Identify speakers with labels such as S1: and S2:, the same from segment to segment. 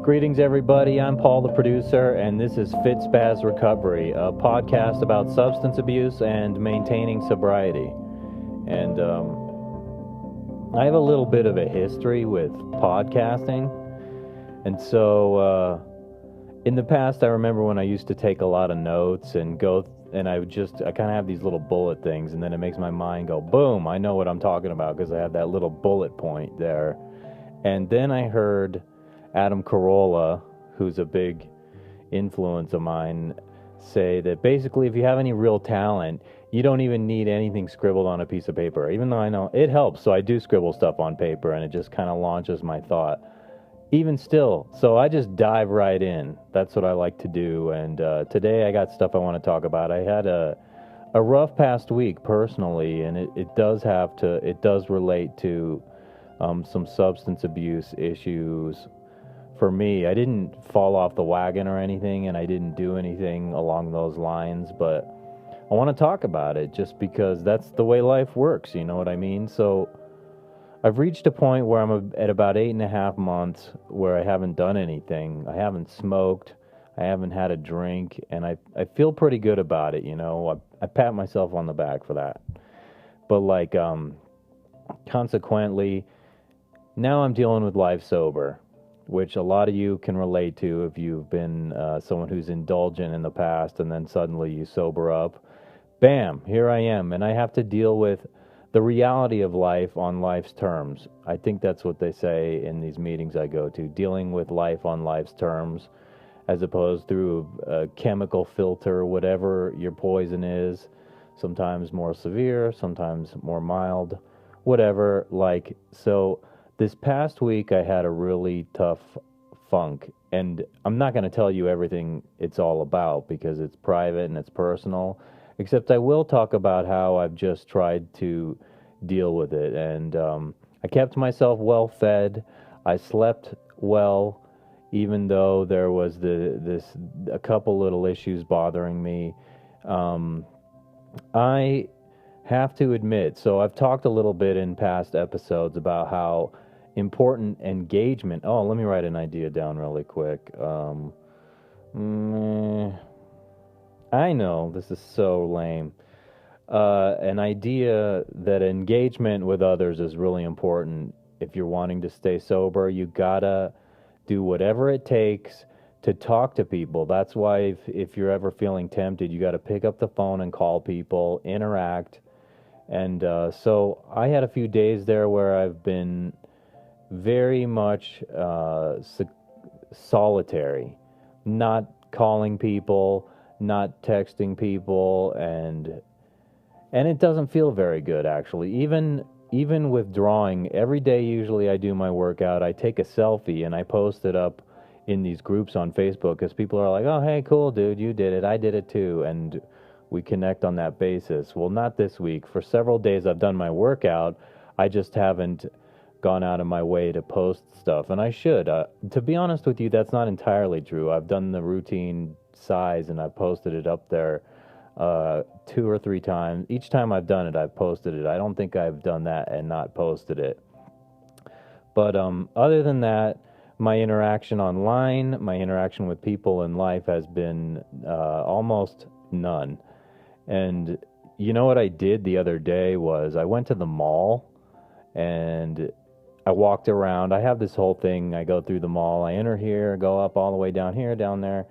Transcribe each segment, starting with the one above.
S1: Greetings, everybody. I'm Paul, the producer, and this is FitSpaz RECOVERY, a podcast about substance abuse and maintaining sobriety. And I have a little bit of a history with podcasting. And so in the past, I remember when I used to take a lot of notes and I kind of have these little bullet things, and then it makes my mind go, boom, I know what I'm talking about because I have that little bullet point there. And then I heard Adam Carolla, who's a big influence of mine, say that basically if you have any real talent, you don't even need anything scribbled on a piece of paper, even though I know it helps. So I do scribble stuff on paper, and it just kind of launches my thought. Even still, so I just dive right in. That's what I like to do. And today I got stuff I want to talk about. I had a rough past week personally, and it does relate to some substance abuse issues. For me, I didn't fall off the wagon or anything, and I didn't do anything along those lines, but I want to talk about it just because that's the way life works, you know what I mean? So I've reached a point where I'm at about 8.5 months where I haven't done anything. I haven't smoked, I haven't had a drink, and I feel pretty good about it, you know? I pat myself on the back for that. But consequently, now I'm dealing with life sober, which a lot of you can relate to if you've been someone who's indulgent in the past and then suddenly you sober up. Bam, here I am, and I have to deal with the reality of life on life's terms. I think that's what they say in these meetings I go to, dealing with life on life's terms, as opposed through a chemical filter, whatever your poison is, sometimes more severe, sometimes more mild, whatever. So this past week, I had a really tough funk, and I'm not going to tell you everything it's all about because it's private and it's personal, except I will talk about how I've just tried to deal with it. And I kept myself well fed. I slept well, even though there was a couple little issues bothering me. I have to admit, so I've talked a little bit in past episodes about how important engagement. Oh, let me write an idea down really quick. I know this is so lame. An idea that engagement with others is really important. If you're wanting to stay sober, you gotta do whatever it takes to talk to people. That's why if you're ever feeling tempted, you gotta pick up the phone and call people, interact. And so I had a few days there where I've been very much solitary, not calling people, not texting people, and it doesn't feel very good, actually. Even withdrawing, every day usually I do my workout, I take a selfie and I post it up in these groups on Facebook because people are like, oh, hey, cool, dude, you did it, I did it too, and we connect on that basis. Well, not this week. For several days I've done my workout, I just haven't gone out of my way to post stuff, and I should. To be honest with you, that's not entirely true. I've done the routine size and I've posted it up there 2 or 3 times. Each time I've done it, I've posted it. I don't think I've done that and not posted it. But other than that, my interaction online, my interaction with people in life has been almost none. And you know what I did the other day was I went to the mall and I walked around. I have this whole thing. I go through the mall. I enter here, go up all the way down here, down there.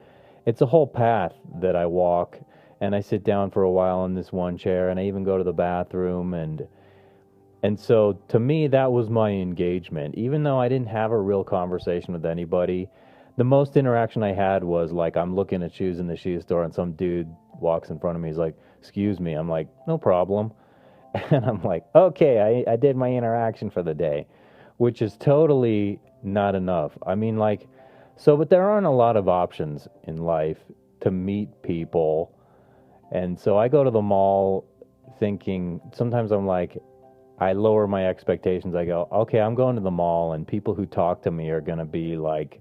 S1: It's a whole path that I walk, and I sit down for a while in this one chair, and I even go to the bathroom. And so to me, that was my engagement. Even though I didn't have a real conversation with anybody, the most interaction I had was like I'm looking at shoes in the shoe store, and some dude walks in front of me. He's like, excuse me. I'm like, no problem. And I'm like, okay, I did my interaction for the day, which is totally not enough. I mean, but there aren't a lot of options in life to meet people. And so I go to the mall thinking, sometimes I'm like, I lower my expectations. I go, okay, I'm going to the mall, and people who talk to me are going to be like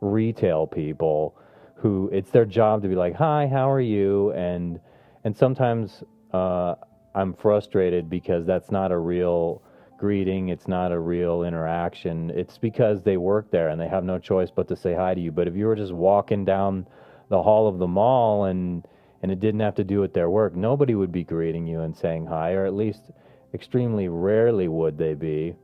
S1: retail people who it's their job to be like, hi, how are you? And sometimes I'm frustrated because that's not a real greeting, it's not a real interaction. It's because they work there and they have no choice but to say hi to you. But if you were just walking down the hall of the mall and it didn't have to do with their work, nobody would be greeting you and saying hi, or at least extremely rarely would they be.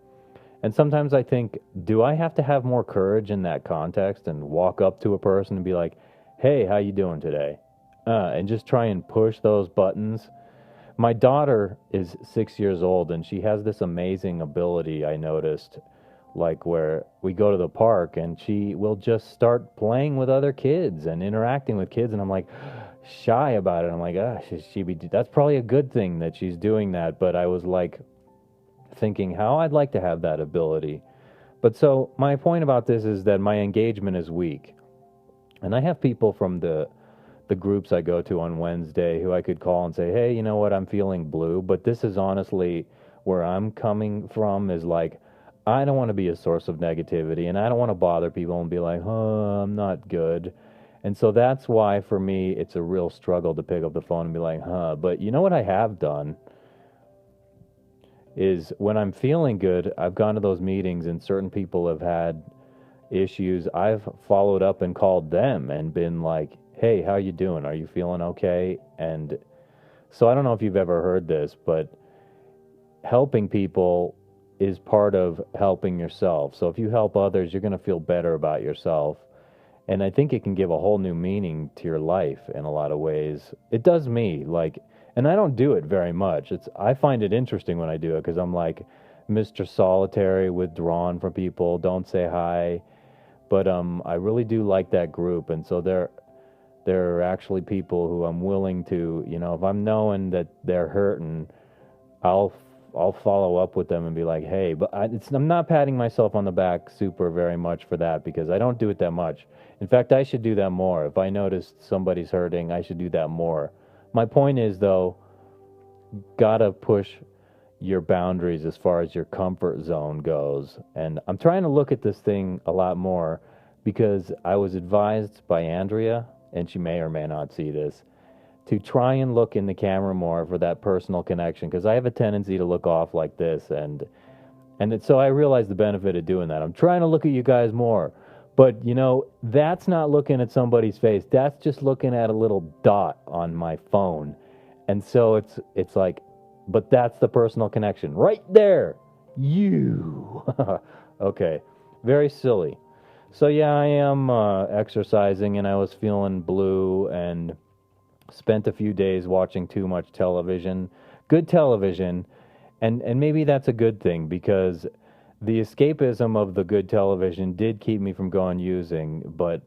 S1: And sometimes I think, do I have to have more courage in that context and walk up to a person and be like, hey, how you doing today? And just try and push those buttons. My daughter is 6 years old, and she has this amazing ability, I noticed, like where we go to the park and she will just start playing with other kids and interacting with kids, and I'm like shy about it. I'm like, that's probably a good thing that she's doing that, but I was like thinking how I'd like to have that ability. But so my point about this is that my engagement is weak, and I have people from the groups I go to on Wednesday who I could call and say, hey, you know what, I'm feeling blue, but this is honestly where I'm coming from, is like, I don't want to be a source of negativity, and I don't want to bother people and be like, oh, I'm not good. And so that's why for me it's a real struggle to pick up the phone and be like, but you know what I have done is when I'm feeling good, I've gone to those meetings and certain people have had issues. I've followed up and called them and been like, hey, how you doing? Are you feeling okay? And so I don't know if you've ever heard this, but helping people is part of helping yourself. So if you help others, you're going to feel better about yourself. And I think it can give a whole new meaning to your life in a lot of ways. It does me, like, and I don't do it very much. I find it interesting when I do it because I'm like Mr. Solitary, withdrawn from people, don't say hi. But I really do like that group, and so there are actually people who I'm willing to, if I'm knowing that they're hurting, I'll follow up with them and be like, hey, but I'm not patting myself on the back super very much for that, because I don't do it that much. In fact, I should do that more. If I notice somebody's hurting, I should do that more. My point is, though, gotta push your boundaries as far as your comfort zone goes. And I'm trying to look at this thing a lot more because I was advised by Andrea, and she may or may not see this, to try and look in the camera more for that personal connection, because I have a tendency to look off like this, and so I realize the benefit of doing that. I'm trying to look at you guys more, but that's not looking at somebody's face. That's just looking at a little dot on my phone, and so it's like, but that's the personal connection right there. You. Okay, very silly. So yeah, I am exercising, and I was feeling blue and spent a few days watching too much television, good television, and maybe that's a good thing, because the escapism of the good television did keep me from going using. But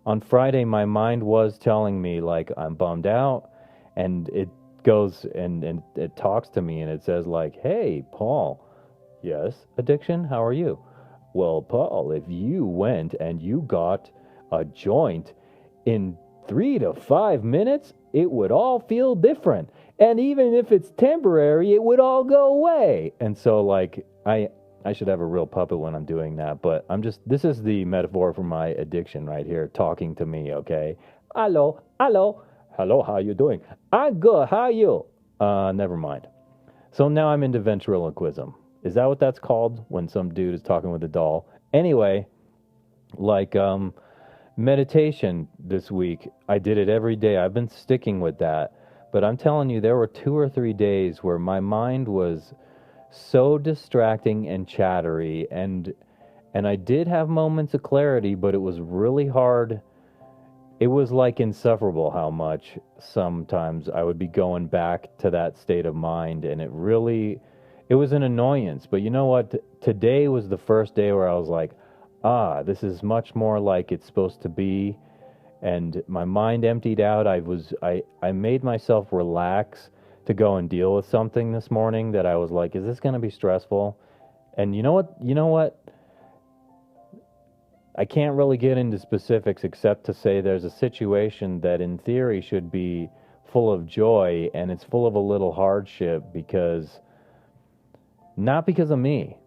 S1: on Friday, my mind was telling me, like, I'm bummed out, and it goes and it talks to me, and it says, like, hey, Paul, yes, addiction, how are you? Well, Paul, if you went and you got a joint in 3 to 5 minutes, it would all feel different. And even if it's temporary, it would all go away. And so, like, I should have a real puppet when I'm doing that, but this is the metaphor for my addiction right here, talking to me, okay? Hello, how you doing? I'm good, how are you? Never mind. So now I'm into ventriloquism. Is that what that's called when some dude is talking with a doll? Anyway, like meditation this week, I did it every day. I've been sticking with that. But I'm telling you, there were 2 or 3 days where my mind was so distracting and chattery, and I did have moments of clarity, but it was really hard. It was like insufferable how much sometimes I would be going back to that state of mind, and it was an annoyance. But you know what? Today was the first day where I was like, this is much more like it's supposed to be. And my mind emptied out. I made myself relax to go and deal with something this morning that I was like, is this going to be stressful? And you know what? I can't really get into specifics except to say there's a situation that in theory should be full of joy, and it's full of a little hardship, not because of me,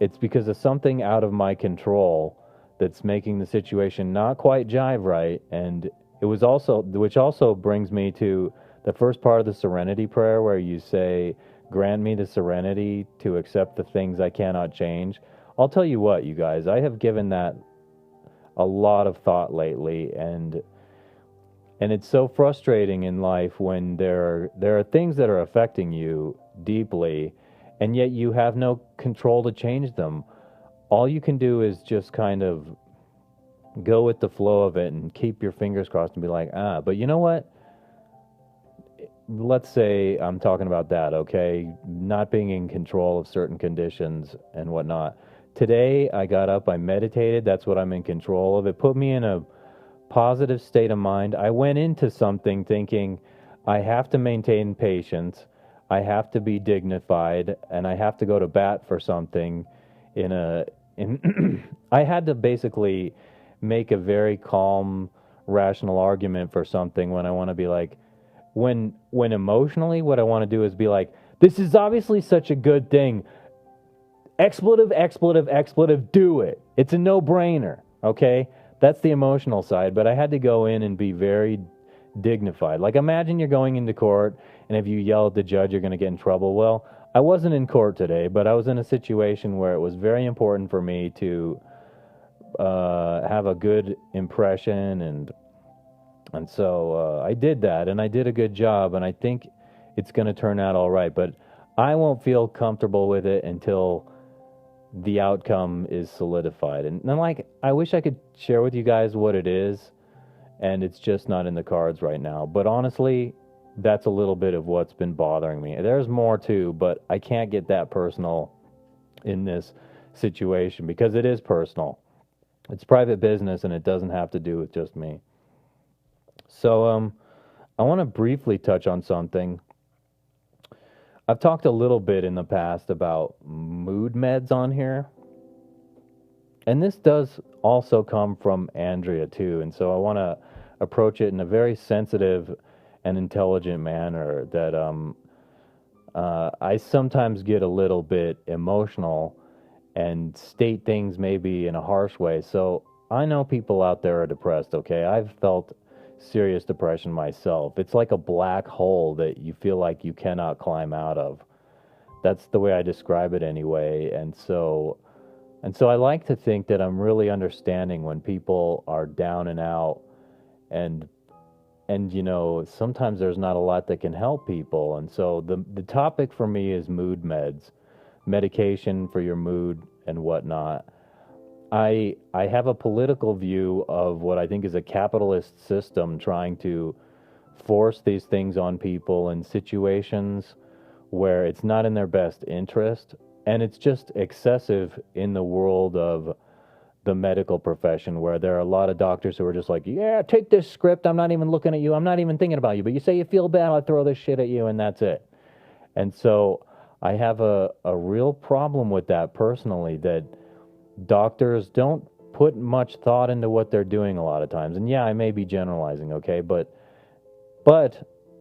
S1: it's because of something out of my control that's making the situation not quite jive right. And which also brings me to the first part of the Serenity Prayer, where you say, grant me the serenity to accept the things I cannot change. I'll tell you what, you guys, I have given that a lot of thought lately, and it's so frustrating in life when there are things that are affecting you deeply, and yet you have no control to change them. All you can do is just kind of go with the flow of it and keep your fingers crossed and be like, but you know what? Let's say I'm talking about that, okay? Not being in control of certain conditions and whatnot. Today, I got up, I meditated. That's what I'm in control of. It put me in a positive state of mind. I went into something thinking I have to maintain patience, I have to be dignified, and I have to go to bat for something in I had to basically make a very calm, rational argument for something when I want to be like, when emotionally what I want to do is be like, this is obviously such a good thing. Expletive, expletive, expletive, do it. It's a no-brainer, okay? That's the emotional side, but I had to go in and be very dignified. Like, imagine you're going into court, and if you yell at the judge, you're going to get in trouble. Well, I wasn't in court today, but I was in a situation where it was very important for me to have a good impression, and so I did that, and I did a good job, and I think it's going to turn out all right. But I won't feel comfortable with it until the outcome is solidified. And like, I wish I could share with you guys what it is, and it's just not in the cards right now. But honestly, that's a little bit of what's been bothering me. There's more too, but I can't get that personal in this situation because it is personal. It's private business, and it doesn't have to do with just me. So, I want to briefly touch on something. I've talked a little bit in the past about mood meds on here. And this does also come from Andrea, too. And so I want to approach it in a very sensitive and intelligent manner that I sometimes get a little bit emotional and state things maybe in a harsh way. So I know people out there are depressed, okay? I've felt serious depression myself. It's like a black hole that you feel like you cannot climb out of. That's the way I describe it anyway. And so I like to think that I'm really understanding when people are down and out, and you know, sometimes there's not a lot that can help people. And so the topic for me is mood meds, medication for your mood and whatnot. I have a political view of what I think is a capitalist system trying to force these things on people in situations where it's not in their best interest, and it's just excessive in the world of the medical profession, where there are a lot of doctors who are just like, yeah, take this script, I'm not even looking at you, I'm not even thinking about you, but you say you feel bad, I'll throw this shit at you, and that's it. And so I have a real problem with that personally, that doctors don't put much thought into what they're doing a lot of times. And yeah, I may be generalizing, okay, but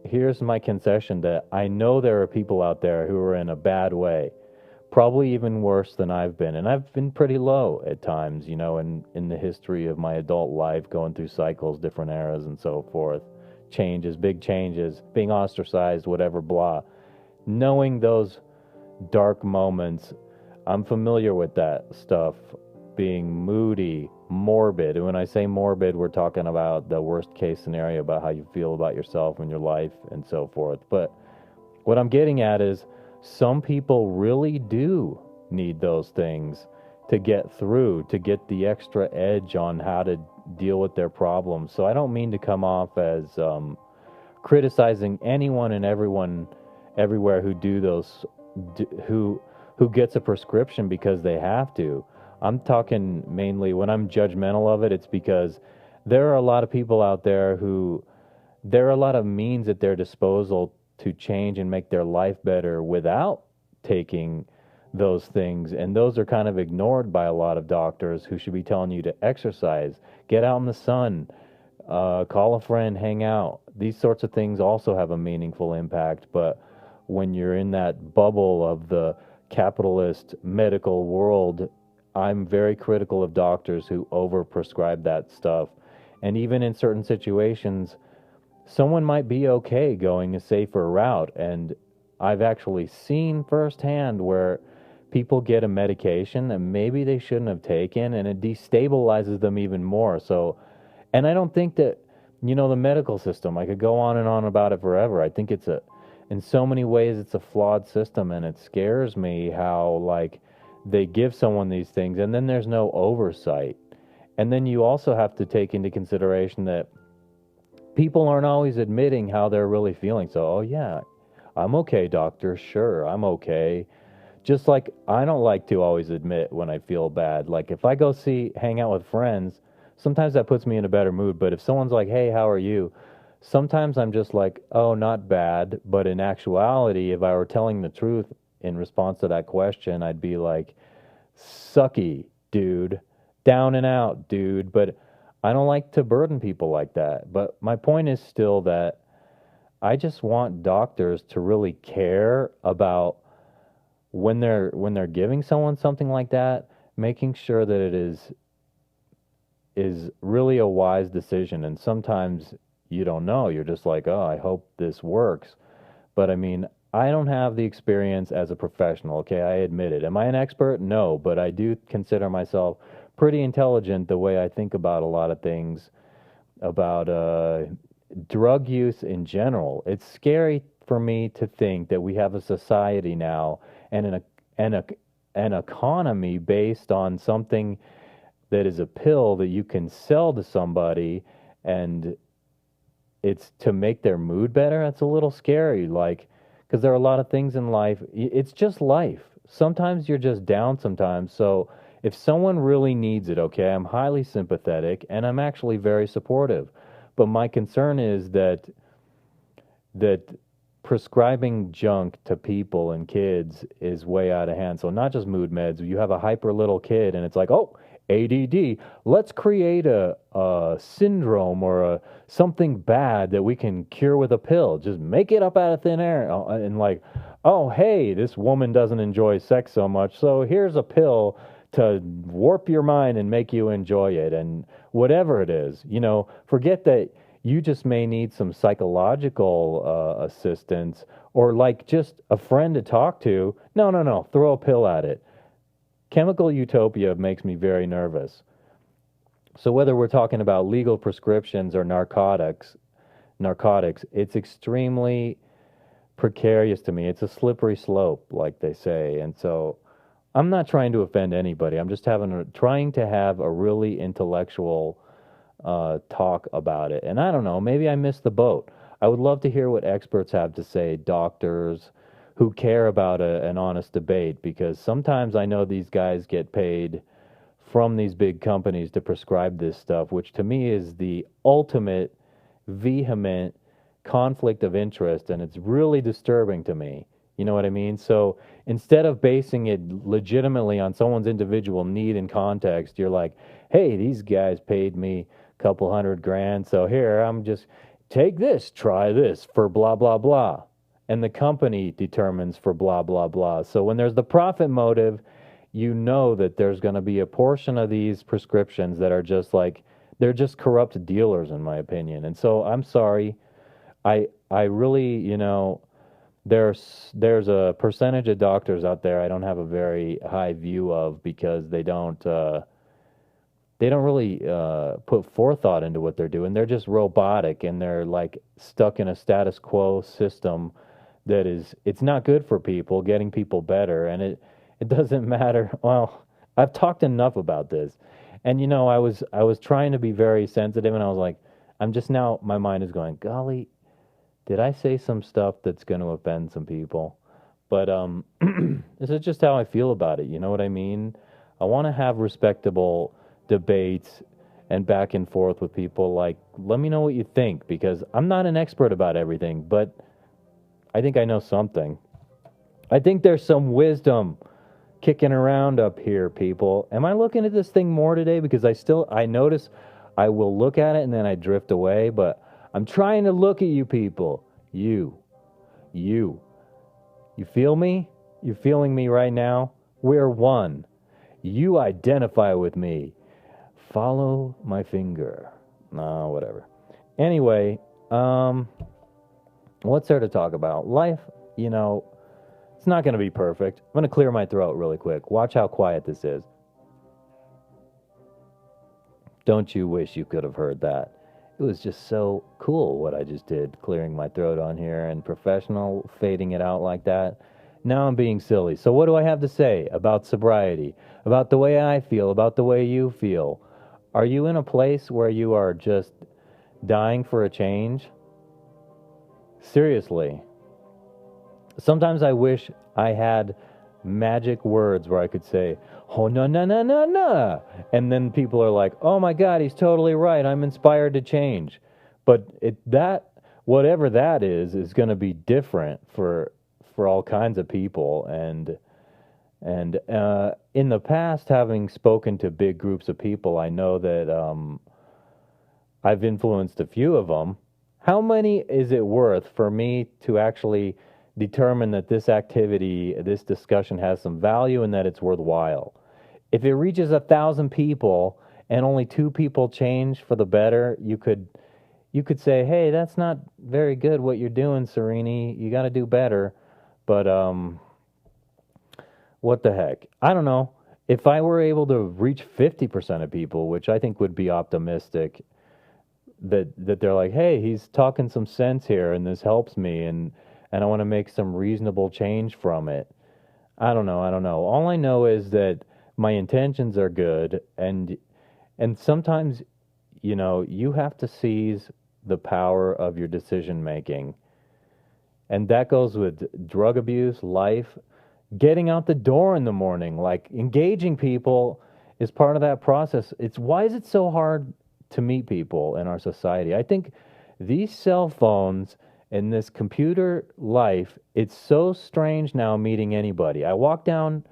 S1: here's my concession, that I know there are people out there who are in a bad way, probably even worse than I've been. And I've been pretty low at times, you know, in the history of my adult life, going through cycles, different eras and so forth, changes, big changes, being ostracized, whatever, blah. Knowing those dark moments, I'm familiar with that stuff, being moody, morbid. And when I say morbid, we're talking about the worst case scenario about how you feel about yourself and your life and so forth. But what I'm getting at is some people really do need those things to get through, to get the extra edge on how to deal with their problems. So I don't mean to come off as criticizing anyone and everyone everywhere who do those, who gets a prescription because they have to. I'm talking mainly, when I'm judgmental of it, it's because there are a lot of people out there who, there are a lot of means at their disposal to change and make their life better without taking those things. And those are kind of ignored by a lot of doctors who should be telling you to exercise, get out in the sun, call a friend, hang out. These sorts of things also have a meaningful impact. But when you're in that bubble of the capitalist medical world, I'm very critical of doctors who overprescribe that stuff. And even in certain situations, someone might be okay going a safer route, and I've actually seen firsthand where people get a medication that maybe they shouldn't have taken, and it destabilizes them even more. So, and I don't think that, the medical system, I could go on and on about it forever. I think in so many ways, it's a flawed system, and it scares me how, like, they give someone these things, and then there's no oversight. And then you also have to take into consideration that people aren't always admitting how they're really feeling. So, oh, yeah, I'm okay, doctor. Sure, I'm okay. Just like I don't like to always admit when I feel bad. Like if I go hang out with friends, sometimes that puts me in a better mood. But if someone's like, hey, how are you? Sometimes I'm just like, oh, not bad. But in actuality, if I were telling the truth in response to that question, I'd be like, sucky, dude. Down and out, dude. But I don't like to burden people like that. But my point is still that I just want doctors to really care about when they're giving someone something like that, making sure that it is really a wise decision. And sometimes you don't know. You're just like, oh, I hope this works. But I mean, I don't have the experience as a professional. Okay, I admit it. Am I an expert? No, but I do consider myself pretty intelligent the way I think about a lot of things about drug use in general. It's scary for me to think that we have a society now and an economy based on something that is a pill that you can sell to somebody, and it's to make their mood better. That's a little scary, like, because there are a lot of things in life. It's just life. Sometimes you're just down sometimes. So if someone really needs it, okay, I'm highly sympathetic and I'm actually very supportive. But my concern is that prescribing junk to people and kids is way out of hand. So not just mood meds. You have a hyper little kid and it's like, oh, ADD. Let's create a syndrome or something bad that we can cure with a pill. Just make it up out of thin air. And like, oh, hey, this woman doesn't enjoy sex so much, so here's a pill to warp your mind and make you enjoy it. And whatever it is, forget that you just may need some psychological assistance or like just a friend to talk to. No, no, no. Throw a pill at it. Chemical utopia makes me very nervous. So whether we're talking about legal prescriptions or narcotics, it's extremely precarious to me. It's a slippery slope, like they say. And so I'm not trying to offend anybody. I'm just trying to have a really intellectual talk about it. And I don't know, maybe I missed the boat. I would love to hear what experts have to say, doctors who care about an honest debate, because sometimes I know these guys get paid from these big companies to prescribe this stuff, which to me is the ultimate vehement conflict of interest, and it's really disturbing to me. You know what I mean? So instead of basing it legitimately on someone's individual need and context, you're like, hey, these guys paid me a couple $100,000, so here, I'm just, take this, try this for blah, blah, blah. And the company determines for blah, blah, blah. So when there's the profit motive, you know that there's going to be a portion of these prescriptions that are just like, they're just corrupt dealers, in my opinion. And so I'm sorry. I really, there's a percentage of doctors out there I don't have a very high view of because they don't really put forethought into what they're doing. They're just robotic and they're like stuck in a status quo system that it's not good for people, getting people better, and it doesn't matter. Well, I've talked enough about this, and I was trying to be very sensitive, and I was like, I'm just now, my mind is going, golly, did I say some stuff that's going to offend some people? But this is just how I feel about it. You know what I mean? I want to have respectable debates and back and forth with people. Like, let me know what you think, because I'm not an expert about everything, but I think I know something. I think there's some wisdom kicking around up here, people. Am I looking at this thing more today? Because I notice I will look at it and then I drift away, but I'm trying to look at you people. You feel me? You feeling me right now? We're one. You identify with me. Follow my finger. No, whatever. Anyway, what's there to talk about? Life you know, it's not going to be perfect. I'm going to clear my throat really quick. Watch how quiet this is. Don't you wish you could have heard that? It was just so cool what I just did, clearing my throat on here and professional, fading it out like that. Now I'm being silly. So what do I have to say about sobriety, about the way I feel, about the way you feel? Are you in a place where you are just dying for a change? Seriously. Sometimes I wish I had magic words where I could say, oh, no, no, no, no, no. And then people are like, oh my God, he's totally right. I'm inspired to change. But whatever that is going to be different for all kinds of people. And in the past, having spoken to big groups of people, I know that I've influenced a few of them. How many is it worth for me to actually determine that this activity, this discussion has some value and that it's worthwhile? If it reaches 1,000 people and only 2 people change for the better, you could say, hey, that's not very good what you're doing, Serini. You got to do better. But what the heck? I don't know. If I were able to reach 50% of people, which I think would be optimistic, that they're like, hey, he's talking some sense here and this helps me and I want to make some reasonable change from it. I don't know. All I know is that my intentions are good and sometimes, you have to seize the power of your decision making. And that goes with drug abuse, life, getting out the door in the morning, like engaging people is part of that process. Why is it so hard to meet people in our society? I think these cell phones and this computer life, it's so strange now meeting anybody. I walk down,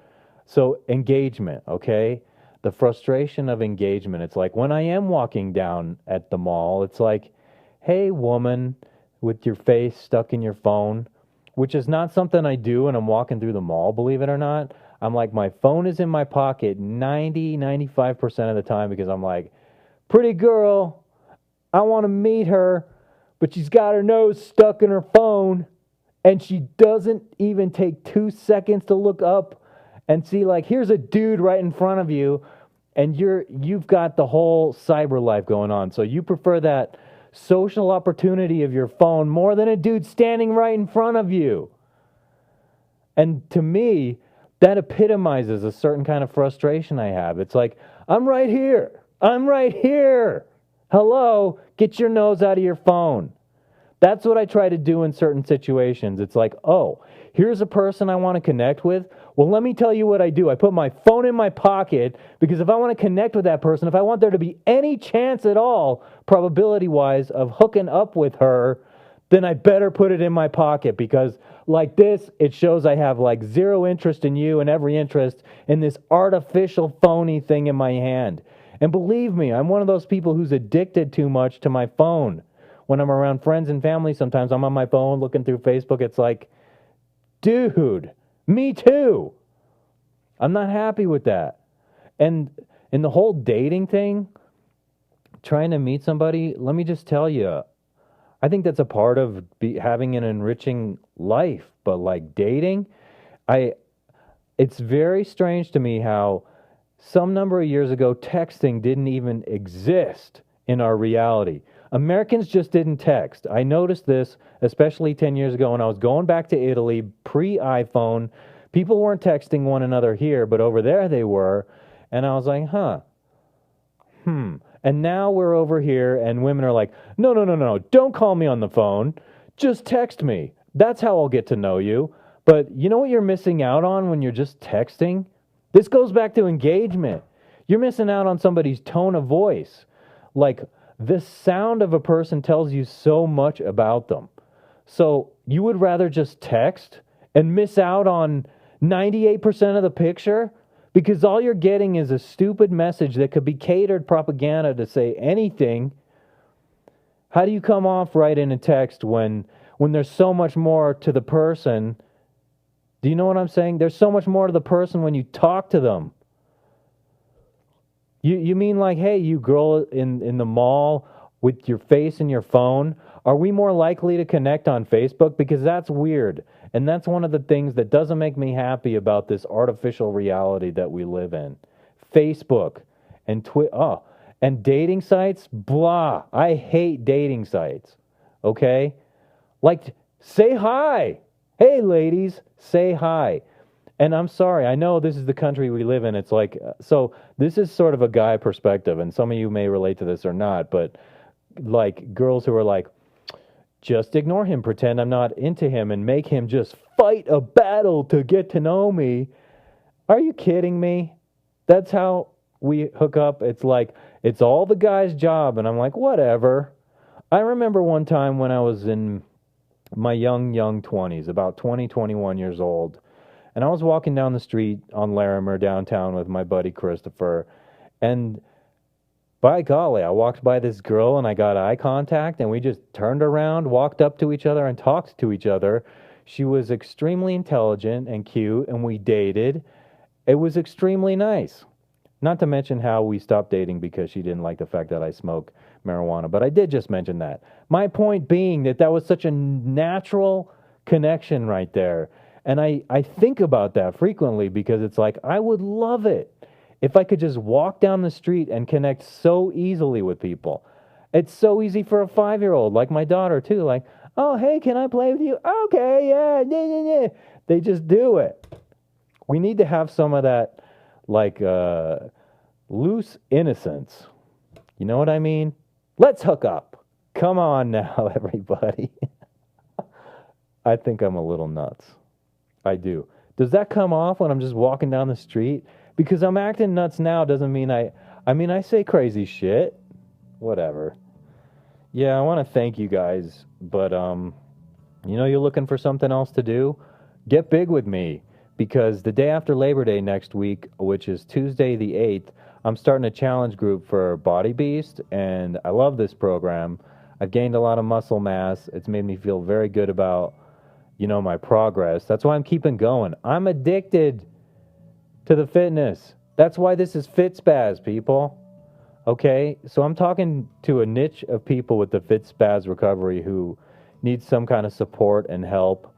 S1: so engagement, okay? The frustration of engagement. It's like when I am walking down at the mall, it's like, hey, woman, with your face stuck in your phone, which is not something I do when I'm walking through the mall, believe it or not. I'm like, my phone is in my pocket 95% of the time because I'm like, pretty girl, I want to meet her, but she's got her nose stuck in her phone, and she doesn't even take 2 seconds to look up and see, like, here's a dude right in front of you, and you've got the whole cyber life going on. So you prefer that social opportunity of your phone more than a dude standing right in front of you. And to me, that epitomizes a certain kind of frustration I have. It's like, I'm right here. Hello, get your nose out of your phone. That's what I try to do in certain situations. It's like, oh, here's a person I want to connect with. Well, let me tell you what I do. I put my phone in my pocket because if I want to connect with that person, if I want there to be any chance at all, probability-wise, of hooking up with her, then I better put it in my pocket because like this, it shows I have like zero interest in you and every interest in this artificial phony thing in my hand. And believe me, I'm one of those people who's addicted too much to my phone. When I'm around friends and family, sometimes I'm on my phone looking through Facebook. It's like, dude, me too. I'm not happy with that. And in the whole dating thing, trying to meet somebody, let me just tell you, I think that's a part of having an enriching life. But like dating, it's very strange to me how some number of years ago, texting didn't even exist in our reality. Americans just didn't text. I noticed this, especially 10 years ago when I was going back to Italy, pre-iPhone. People weren't texting one another here, but over there they were. And I was like, And now we're over here and women are like, no, don't call me on the phone. Just text me. That's how I'll get to know you. But you know what you're missing out on when you're just texting? This goes back to engagement. You're missing out on somebody's tone of voice. Like, the sound of a person tells you so much about them. So you would rather just text and miss out on 98% of the picture? Because all you're getting is a stupid message that could be catered propaganda to say anything. How do you come off right in a text when there's so much more to the person? Do you know what I'm saying? There's so much more to the person when you talk to them. You mean like, hey, you girl in the mall with your face in your phone, are we more likely to connect on Facebook? Because that's weird. And that's one of the things that doesn't make me happy about this artificial reality that we live in. Facebook and and dating sites, blah. I hate dating sites. Okay? Like, say hi. Hey, ladies, say hi. And I'm sorry, I know this is the country we live in. It's like, so this is sort of a guy perspective, and some of you may relate to this or not, but like girls who are like, just ignore him, pretend I'm not into him, and make him just fight a battle to get to know me. Are you kidding me? That's how we hook up. It's like, it's all the guy's job, and I'm like, whatever. I remember one time when I was in my young 20s, about 20, 21 years old, and I was walking down the street on Larimer downtown with my buddy Christopher, and by golly, I walked by this girl and I got eye contact, and we just turned around, walked up to each other, and talked to each other. She was extremely intelligent and cute, and we dated. It was extremely nice. Not to mention how we stopped dating because she didn't like the fact that I smoke marijuana, but I did just mention that. My point being that was such a natural connection right there. And I think about that frequently because it's like, I would love it if I could just walk down the street and connect so easily with people. It's so easy for a 5-year-old, like my daughter too. Like, oh, hey, can I play with you? Okay, yeah. They just do it. We need to have some of that, like, loose innocence. You know what I mean? Let's hook up. Come on now, everybody. I think I'm a little nuts. I do. Does that come off when I'm just walking down the street? Because I'm acting nuts now doesn't mean I say crazy shit. Whatever. Yeah, I want to thank you guys, but you're looking for something else to do? Get big with me, because the day after Labor Day next week, which is Tuesday the 8th, I'm starting a challenge group for Body Beast, and I love this program. I've gained a lot of muscle mass. It's made me feel very good about my progress. That's why I'm keeping going. I'm addicted to the fitness. That's why this is FitSpaz, people. Okay? So I'm talking to a niche of people with the FitSpaz recovery who need some kind of support and help.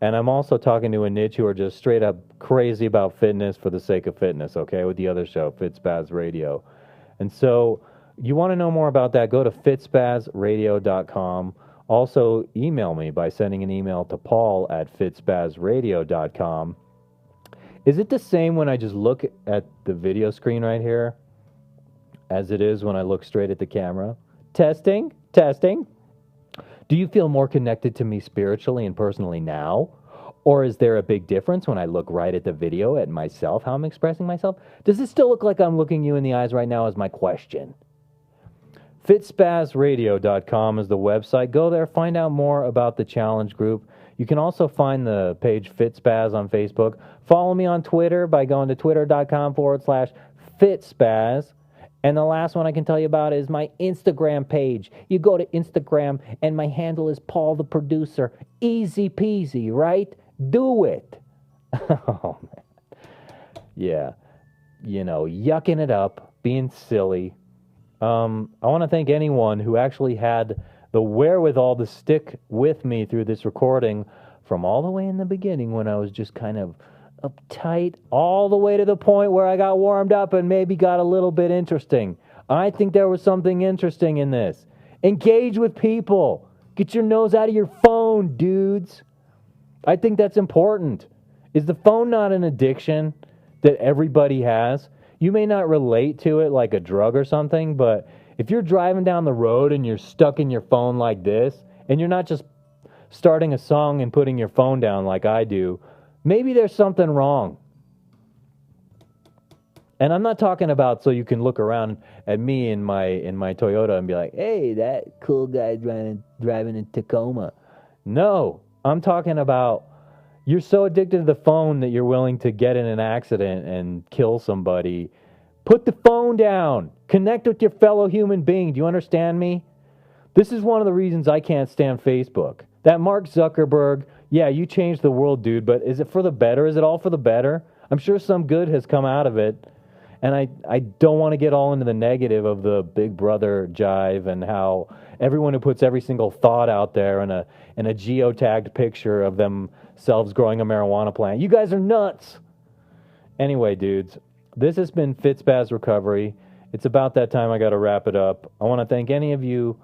S1: And I'm also talking to a niche who are just straight up crazy about fitness for the sake of fitness, okay? With the other show, FitSpaz Radio. And so you want to know more about that, go to FitSpazRadio.com. Also, email me by sending an email to paul@fitspazradio.com. Is it the same when I just look at the video screen right here as it is when I look straight at the camera? Testing. Do you feel more connected to me spiritually and personally now? Or is there a big difference when I look right at the video at myself, how I'm expressing myself? Does it still look like I'm looking you in the eyes right now is my question. FitSpazRadio.com is the website. Go there, find out more about the challenge group. You can also find the page FitSpaz on Facebook. Follow me on Twitter by going to twitter.com/FitSpaz. And the last one I can tell you about is my Instagram page. You go to Instagram, and my handle is Paul the Producer. Easy peasy, right? Do it. Oh, man. Yeah. Yucking it up, being silly. I want to thank anyone who actually had the wherewithal to stick with me through this recording from all the way in the beginning when I was just kind of uptight, all the way to the point where I got warmed up and maybe got a little bit interesting. I think there was something interesting in this. Engage with people. Get your nose out of your phone, dudes. I think that's important. Is the phone not an addiction that everybody has? You may not relate to it like a drug or something, but if you're driving down the road and you're stuck in your phone like this, and you're not just starting a song and putting your phone down like I do, maybe there's something wrong. And I'm not talking about so you can look around at me in my Toyota and be like, hey, that cool guy driving in Tacoma. No, I'm talking about you're so addicted to the phone that you're willing to get in an accident and kill somebody. Put the phone down. Connect with your fellow human being. Do you understand me? This is one of the reasons I can't stand Facebook. That Mark Zuckerberg, yeah, you changed the world, dude, but is it for the better? Is it all for the better? I'm sure some good has come out of it. And I don't want to get all into the negative of the Big Brother jive and how everyone who puts every single thought out there in a geotagged picture of themselves growing a marijuana plant. You guys are nuts. Anyway, dudes, this has been FitSpaz Recovery. It's about that time I got to wrap it up. I want to thank any of you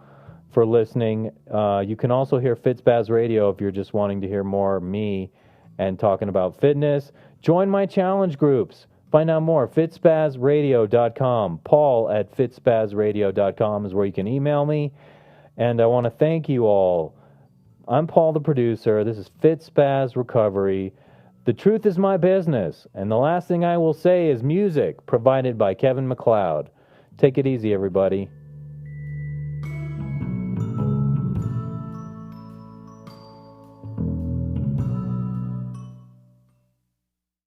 S1: for listening. You can also hear FitSpaz Radio if you're just wanting to hear more of me and talking about fitness. Join my challenge groups. Find out more, fitspazradio.com. Paul at fitspazradio.com is where you can email me. And I want to thank you all. I'm Paul, the producer. This is FitSpaz Recovery. The truth is my business. And the last thing I will say is music provided by Kevin MacLeod. Take it easy, everybody.